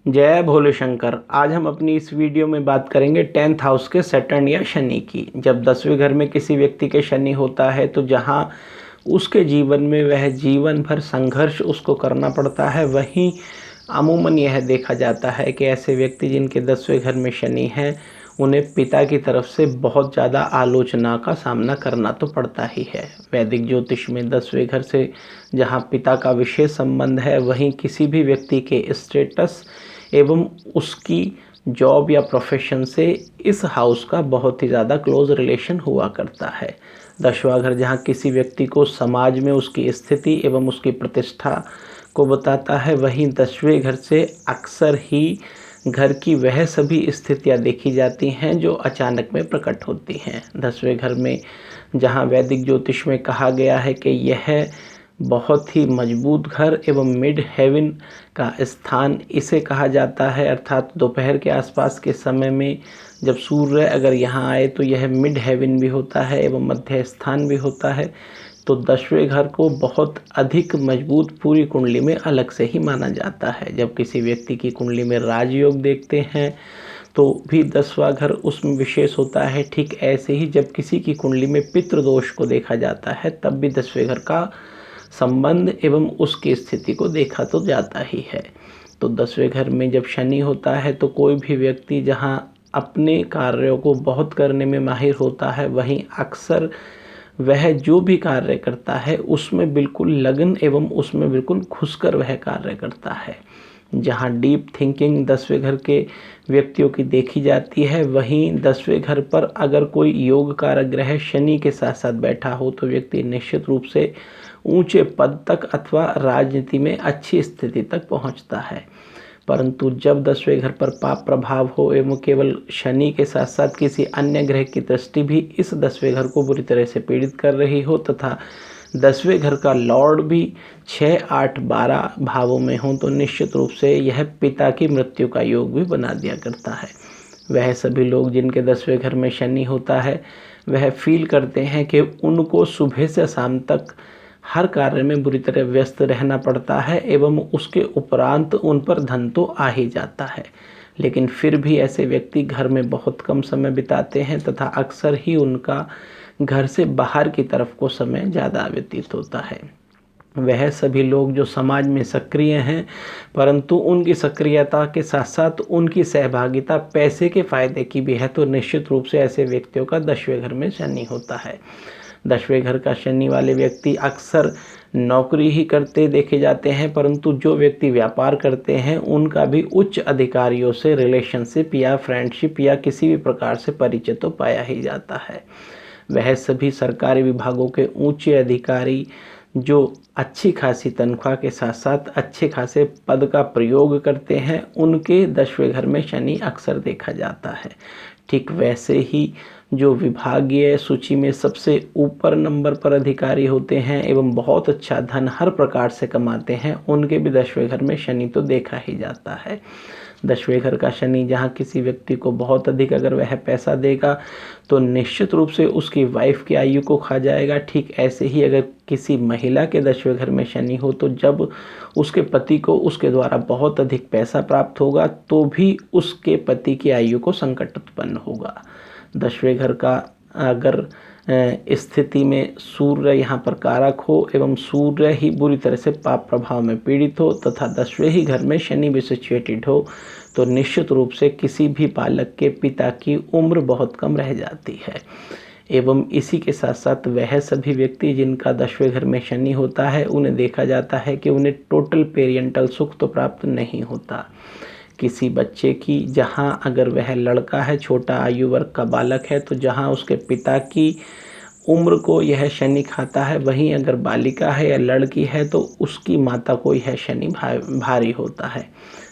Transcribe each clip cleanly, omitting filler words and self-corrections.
जय भोले शंकर। आज हम अपनी इस वीडियो में बात करेंगे 10th हाउस के सैटर्न या शनि की। जब 10वें घर में किसी व्यक्ति के शनि होता है तो जहां उसके जीवन में वह जीवन भर संघर्ष उसको करना पड़ता है, वहीं अमूमन यह देखा जाता है कि ऐसे व्यक्ति जिनके 10वें घर में शनि है उन्हें पिता की तरफ से बहुत ज़्यादा आलोचना का सामना करना तो पड़ता ही है। वैदिक ज्योतिष में 10वें घर से जहां पिता का विशेष संबंध है, वहीं किसी भी व्यक्ति के स्टेटस एवं उसकी जॉब या प्रोफेशन से इस हाउस का बहुत ही ज़्यादा क्लोज रिलेशन हुआ करता है। 10वां घर जहाँ किसी व्यक्ति को समाज में उसकी स्थिति एवं उसकी प्रतिष्ठा को बताता है, वहीं 10वें घर से अक्सर ही घर की वह सभी स्थितियाँ देखी जाती हैं जो अचानक में प्रकट होती हैं। 10वें घर में जहाँ वैदिक ज्योतिष में कहा गया है कि यह बहुत ही मजबूत घर एवं मिड हेवन का स्थान इसे कहा जाता है, अर्थात दोपहर के आसपास के समय में जब सूर्य अगर यहाँ आए तो यह मिड हेवन भी होता है एवं मध्य स्थान भी होता है। तो 10वें घर को बहुत अधिक मजबूत पूरी कुंडली में अलग से ही माना जाता है। जब किसी व्यक्ति की कुंडली में राजयोग देखते हैं तो भी 10वां घर उसमें विशेष होता है। ठीक ऐसे ही जब किसी की कुंडली में पितृदोष को देखा जाता है तब भी 10वें घर का संबंध एवं उसकी स्थिति को देखा तो जाता ही है। तो 10वें घर में जब शनि होता है तो कोई भी व्यक्ति जहां अपने कार्यों को बहुत करने में माहिर होता है, वहीं अक्सर वह जो भी कार्य करता है उसमें बिल्कुल लगन एवं उसमें बिल्कुल घुसकर वह कार्य करता है। जहाँ डीप थिंकिंग 10वें घर के व्यक्तियों की देखी जाती है, वहीं 10वें घर पर अगर कोई योग कारक ग्रह शनि के साथ साथ बैठा हो तो व्यक्ति निश्चित रूप से ऊंचे पद तक अथवा राजनीति में अच्छी स्थिति तक पहुंचता है। परंतु जब 10वें घर पर पाप प्रभाव हो एवं केवल शनि के साथ साथ किसी अन्य ग्रह की दृष्टि भी इस 10वें घर को बुरी तरह से पीड़ित कर रही हो तथा 10वें घर का लॉर्ड भी 6, 8, 12 भावों में हो तो निश्चित रूप से यह पिता की मृत्यु का योग भी बना दिया करता है। वह सभी लोग जिनके 10वें घर में शनि होता है वह फील करते हैं कि उनको सुबह से शाम तक हर कार्य में बुरी तरह व्यस्त रहना पड़ता है एवं उसके उपरांत उन पर धन तो आ ही जाता है, लेकिन फिर भी ऐसे व्यक्ति घर में बहुत कम समय बिताते हैं तथा अक्सर ही उनका घर से बाहर की तरफ को समय ज़्यादा व्यतीत होता है। वह सभी लोग जो समाज में सक्रिय हैं परंतु उनकी सक्रियता के साथ साथ उनकी सहभागिता पैसे के फायदे की भी है, तो निश्चित रूप से ऐसे व्यक्तियों का 10वें घर में शनि होता है। 10वें घर का शनि वाले व्यक्ति अक्सर नौकरी ही करते देखे जाते हैं, परंतु जो व्यक्ति व्यापार करते हैं उनका भी उच्च अधिकारियों से रिलेशनशिप या फ्रेंडशिप या किसी भी प्रकार से परिचय तो पाया ही जाता है। वह सभी सरकारी विभागों के ऊंचे अधिकारी जो अच्छी खासी तनख्वाह के साथ साथ अच्छे खासे पद का प्रयोग करते हैं, उनके 10वें घर में शनि अक्सर देखा जाता है। ठीक वैसे ही जो विभागीय सूची में सबसे ऊपर नंबर पर अधिकारी होते हैं एवं बहुत अच्छा धन हर प्रकार से कमाते हैं, उनके भी 10वें घर में शनि तो देखा ही जाता है। 10वें घर का शनि जहाँ किसी व्यक्ति को बहुत अधिक अगर वह पैसा देगा तो निश्चित रूप से उसकी वाइफ की आयु को खा जाएगा। ठीक ऐसे ही अगर किसी महिला के 10वें घर में शनि हो तो जब उसके पति को उसके द्वारा बहुत अधिक पैसा प्राप्त होगा तो भी उसके पति की आयु को संकट उत्पन्न होगा। 10वें घर का अगर स्थिति में सूर्य यहाँ पर कारक हो एवं सूर्य ही बुरी तरह से पाप प्रभाव में पीड़ित हो तथा 10वें ही घर में शनि भी सिचुएटेड हो तो निश्चित रूप से किसी भी बालक के पिता की उम्र बहुत कम रह जाती है। एवं इसी के साथ साथ वह सभी व्यक्ति जिनका 10वें घर में शनि होता है उन्हें देखा जाता है कि उन्हें टोटल पेरेंटल सुख तो प्राप्त नहीं होता। किसी बच्चे की जहां अगर वह लड़का है, छोटा आयु वर्ग का बालक है, तो जहां उसके पिता की उम्र को यह शनि खाता है, वहीं अगर बालिका है या लड़की है तो उसकी माता को यह शनि भारी होता है।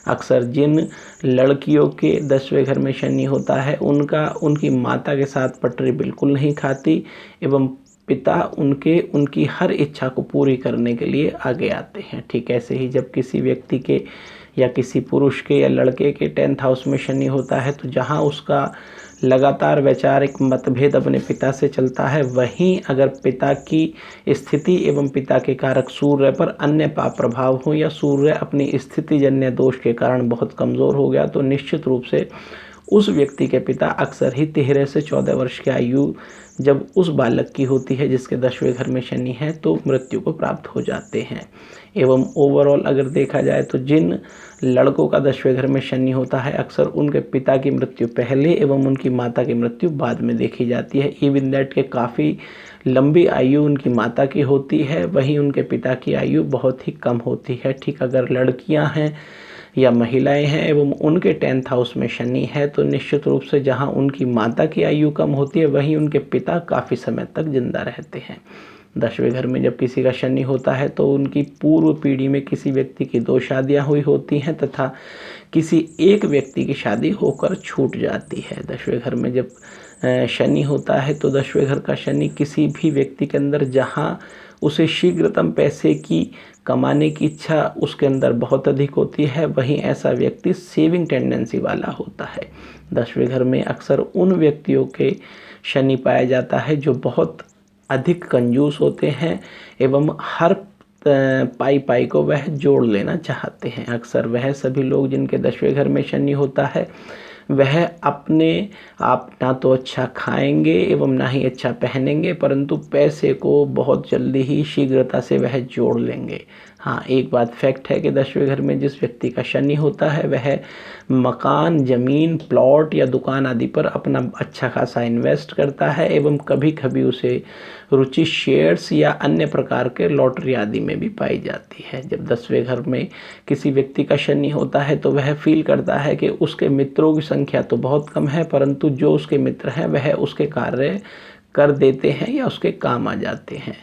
अक्सर जिन लड़कियों के 10वें घर में शनि होता है उनकी माता के साथ पटरी बिल्कुल नहीं खाती एवं पिता उनकी हर इच्छा को पूरी करने के लिए आगे आते हैं। ठीक ऐसे ही जब किसी व्यक्ति के या किसी पुरुष के या लड़के के 10th हाउस में शनि होता है तो जहाँ उसका लगातार वैचारिक मतभेद अपने पिता से चलता है, वहीं अगर पिता की स्थिति एवं पिता के कारक सूर्य पर अन्य पाप प्रभाव हो या सूर्य अपनी स्थिति जन्य दोष के कारण बहुत कमज़ोर हो गया तो निश्चित रूप से उस व्यक्ति के पिता अक्सर ही 13 से 14 वर्ष की आयु जब उस बालक की होती है जिसके 10वें घर में शनि है तो मृत्यु को प्राप्त हो जाते हैं। एवं ओवरऑल अगर देखा जाए तो जिन लड़कों का 10वें घर में शनि होता है अक्सर उनके पिता की मृत्यु पहले एवं उनकी माता की मृत्यु बाद में देखी जाती है। इवन दैट के काफ़ी लंबी आयु उनकी माता की होती है, वहीं उनके पिता की आयु बहुत ही कम होती है। ठीक अगर लड़कियां हैं या महिलाएं हैं एवं उनके 10th हाउस में शनि है तो निश्चित रूप से जहां उनकी माता की आयु कम होती है वहीं उनके पिता काफ़ी समय तक जिंदा रहते हैं। 10वें घर में जब किसी का शनि होता है तो उनकी पूर्व पीढ़ी में किसी व्यक्ति की 2 शादियां हुई होती हैं तथा किसी एक व्यक्ति की शादी होकर छूट जाती है। 10वें घर में जब शनि होता है तो 10वें घर का शनि किसी भी व्यक्ति के अंदर जहां उसे शीघ्रतम पैसे की कमाने की इच्छा उसके अंदर बहुत अधिक होती है, वहीं ऐसा व्यक्ति सेविंग टेंडेंसी वाला होता है। 10वें घर में अक्सर उन व्यक्तियों के शनि पाया जाता है जो बहुत अधिक कंजूस होते हैं एवं हर पाई पाई को वह जोड़ लेना चाहते हैं। अक्सर वह सभी लोग जिनके 10वें घर में शनि होता है वह अपने आप ना तो अच्छा खाएंगे एवं ना ही अच्छा पहनेंगे, परंतु पैसे को बहुत जल्दी ही शीघ्रता से वह जोड़ लेंगे। हाँ, एक बात फैक्ट है कि 10वें घर में जिस व्यक्ति का शनि होता है वह मकान, ज़मीन, प्लॉट या दुकान आदि पर अपना अच्छा खासा इन्वेस्ट करता है एवं कभी कभी उसे रुचि शेयर्स या अन्य प्रकार के लॉटरी आदि में भी पाई जाती है। जब 10वें घर में किसी व्यक्ति का शनि होता है तो वह फील करता है कि उसके मित्रों की संख्या तो बहुत कम है, परंतु जो उसके मित्र हैं वह उसके कार्य कर देते हैं या उसके काम आ जाते हैं।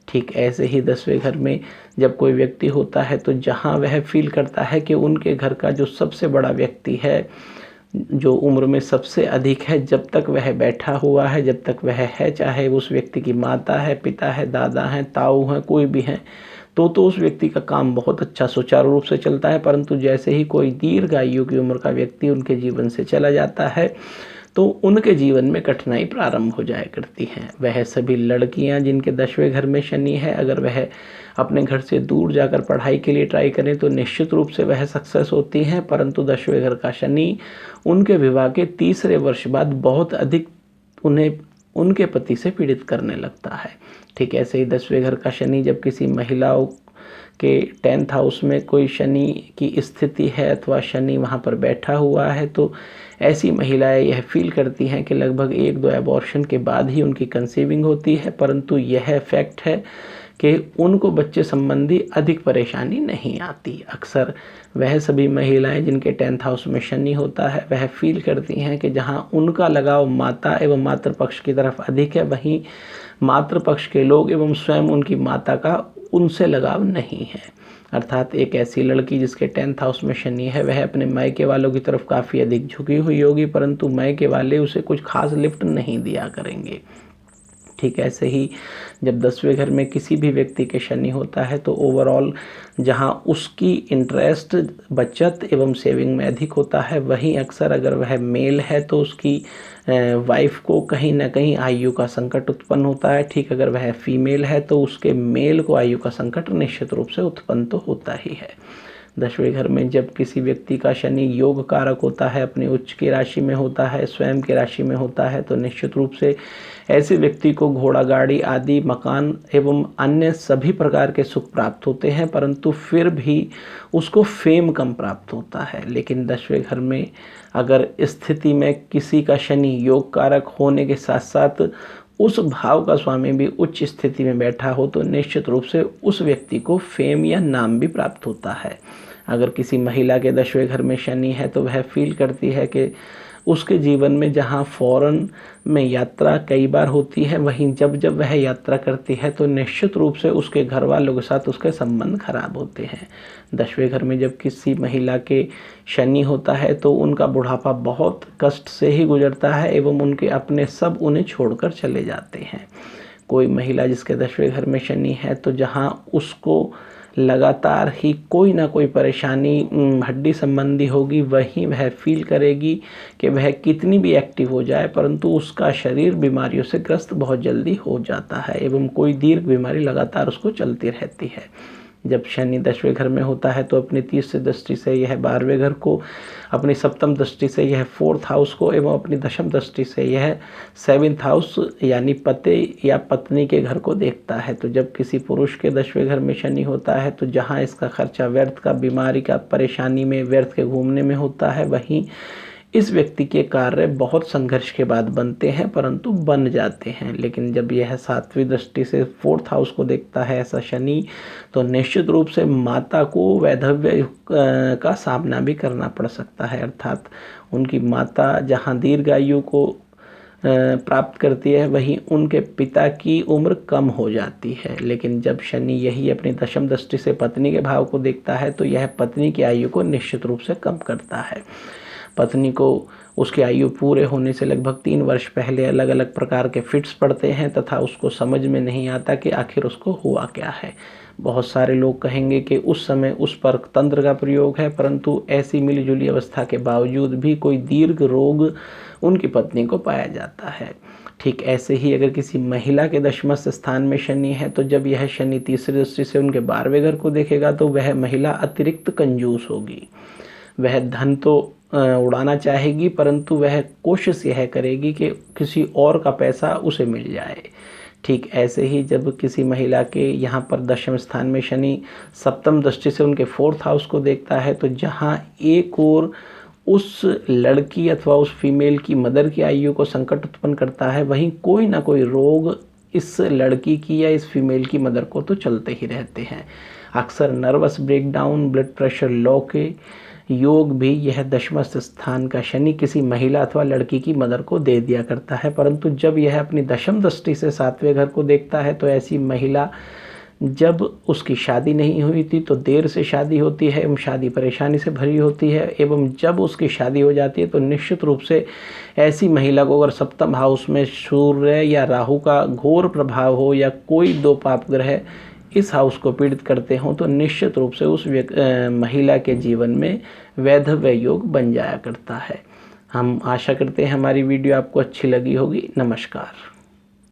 ठीक ऐसे ही 10वें घर में जब कोई व्यक्ति होता है तो जहाँ वह फील करता है कि उनके घर का जो सबसे बड़ा व्यक्ति है, जो उम्र में सबसे अधिक है, जब तक वह बैठा हुआ है, जब तक वह है, चाहे उस व्यक्ति की माता है, पिता है, दादा हैं, ताऊ हैं, कोई भी हैं, तो उस व्यक्ति का काम बहुत अच्छा सुचारू रूप से चलता है। परंतु जैसे ही कोई दीर्घ आयु की उम्र का व्यक्ति उनके जीवन से चला जाता है तो उनके जीवन में कठिनाई प्रारंभ हो जाया करती हैं। वह सभी लड़कियां जिनके 10वें घर में शनि है, अगर वह अपने घर से दूर जाकर पढ़ाई के लिए ट्राई करें तो निश्चित रूप से वह सक्सेस होती हैं, परंतु 10वें घर का शनि उनके विवाह के 3रे वर्ष बाद बहुत अधिक उन्हें उनके पति से पीड़ित करने लगता है। ठीक ऐसे ही 10वें घर का शनि जब किसी महिलाओं के 10th हाउस में कोई शनि की स्थिति है अथवा शनि वहाँ पर बैठा हुआ है तो ऐसी महिलाएं यह फील करती हैं कि लगभग 1-2 एबॉर्शन के बाद ही उनकी कंसीविंग होती है, परंतु यह फैक्ट है कि उनको बच्चे संबंधी अधिक परेशानी नहीं आती। अक्सर वह सभी महिलाएं जिनके 10th हाउस में शनि होता है वह फील करती हैं कि जहां उनका लगाव माता एवं मातृपक्ष की तरफ अधिक है, वहीं मातृपक्ष के लोग एवं स्वयं उनकी माता का उनसे लगाव नहीं है। अर्थात एक ऐसी लड़की जिसके 10th हाउस में शनि है वह अपने मायके वालों की तरफ काफ़ी अधिक झुकी हुई होगी, परंतु मायके वाले उसे कुछ खास लिफ्ट नहीं दिया करेंगे। ठीक ऐसे ही जब 10वें घर में किसी भी व्यक्ति के शनि होता है तो ओवरऑल जहां उसकी इंटरेस्ट बचत एवं सेविंग में अधिक होता है, वहीं अक्सर अगर वह मेल है तो उसकी वाइफ को कहीं ना कहीं आयु का संकट उत्पन्न होता है। ठीक अगर वह फीमेल है तो उसके मेल को आयु का संकट निश्चित रूप से उत्पन्न तो होता ही है। 10वें घर में जब किसी व्यक्ति का शनि योग कारक होता है, अपनी उच्च की राशि में होता है, स्वयं की राशि में होता है, तो निश्चित रूप से ऐसे व्यक्ति को घोड़ा गाड़ी आदि मकान एवं अन्य सभी प्रकार के सुख प्राप्त होते हैं, परंतु फिर भी उसको फेम कम प्राप्त होता है। लेकिन 10वें घर में अगर स्थिति में किसी का शनि योग कारक होने के साथ साथ उस भाव का स्वामी भी उच्च स्थिति में बैठा हो तो निश्चित रूप से उस व्यक्ति को फेम या नाम भी प्राप्त होता है। अगर किसी महिला के 10वें घर में शनि है तो वह फील करती है कि उसके जीवन में जहां फॉरेन में यात्रा कई बार होती है, वहीं जब जब वह यात्रा करती है तो निश्चित रूप से उसके घर वालों के साथ उसके संबंध खराब होते हैं। 10वें घर में जब किसी महिला के शनि होता है तो उनका बुढ़ापा बहुत कष्ट से ही गुजरता है एवं उनके अपने सब उन्हें छोड़कर चले जाते हैं। कोई महिला जिसके 10वें घर में शनि है तो जहाँ उसको लगातार ही कोई ना कोई परेशानी हड्डी संबंधी होगी, वहीं वह फील करेगी कि वह कितनी भी एक्टिव हो जाए परंतु उसका शरीर बीमारियों से ग्रस्त बहुत जल्दी हो जाता है एवं कोई दीर्घ बीमारी लगातार उसको चलती रहती है। जब शनि 10वें घर में होता है तो अपनी तीसरी दृष्टि से यह 12वें घर को, अपनी सप्तम दृष्टि से यह 4th हाउस को एवं अपनी दशम दृष्टि से यह 7th हाउस यानी पति या पत्नी के घर को देखता है। तो जब किसी पुरुष के 10वें घर में शनि होता है तो जहाँ इसका खर्चा व्यर्थ का, बीमारी का, परेशानी में, व्यर्थ के घूमने में होता है, वहीं इस व्यक्ति के कार्य बहुत संघर्ष के बाद बनते हैं परंतु बन जाते हैं। लेकिन जब यह 7वीं दृष्टि से 4th हाउस को देखता है ऐसा शनि, तो निश्चित रूप से माता को वैधव्य का सामना भी करना पड़ सकता है, अर्थात उनकी माता जहां दीर्घायु को प्राप्त करती है वहीं उनके पिता की उम्र कम हो जाती है। लेकिन जब शनि यही अपनी दशम दृष्टि से पत्नी के भाव को देखता है तो यह पत्नी की आयु को निश्चित रूप से कम करता है। पत्नी को उसकी आयु पूरे होने से लगभग 3 वर्ष पहले अलग अलग प्रकार के फिट्स पड़ते हैं तथा उसको समझ में नहीं आता कि आखिर उसको हुआ क्या है। बहुत सारे लोग कहेंगे कि उस समय उस पर तंत्र का प्रयोग है, परंतु ऐसी मिलीजुली अवस्था के बावजूद भी कोई दीर्घ रोग उनकी पत्नी को पाया जाता है। ठीक ऐसे ही अगर किसी महिला के दशमस्थ स्थान में शनि है तो जब यह शनि तीसरी दृष्टि से उनके 12वें घर को देखेगा तो वह महिला अतिरिक्त कंजूस होगी। वह धन तो उड़ाना चाहेगी परंतु वह कोशिश यह करेगी कि किसी और का पैसा उसे मिल जाए। ठीक ऐसे ही जब किसी महिला के यहाँ पर दशम स्थान में शनि सप्तम दृष्टि से उनके 4th हाउस को देखता है तो जहाँ एक और उस लड़की अथवा उस फीमेल की मदर की आयु को संकट उत्पन्न करता है, वहीं कोई ना कोई रोग इस लड़की की या इस फीमेल की मदर को तो चलते ही रहते हैं। अक्सर nervous breakdown, blood pressure low के योग भी यह दशमस्थ स्थान का शनि किसी महिला अथवा लड़की की मदर को दे दिया करता है। परंतु जब यह अपनी दशम दृष्टि से 7वें घर को देखता है तो ऐसी महिला जब उसकी शादी नहीं हुई थी तो देर से शादी होती है एवं शादी परेशानी से भरी होती है, एवं जब उसकी शादी हो जाती है तो निश्चित रूप से ऐसी महिला को अगर सप्तम हाउस में सूर्य या राहु का घोर प्रभाव हो या कोई 2 पाप ग्रह इस हाउस को पीड़ित करते हों तो निश्चित रूप से उस महिला के जीवन में वैधव्य योग बन जाया करता है। हम आशा करते हैं हमारी वीडियो आपको अच्छी लगी होगी। नमस्कार।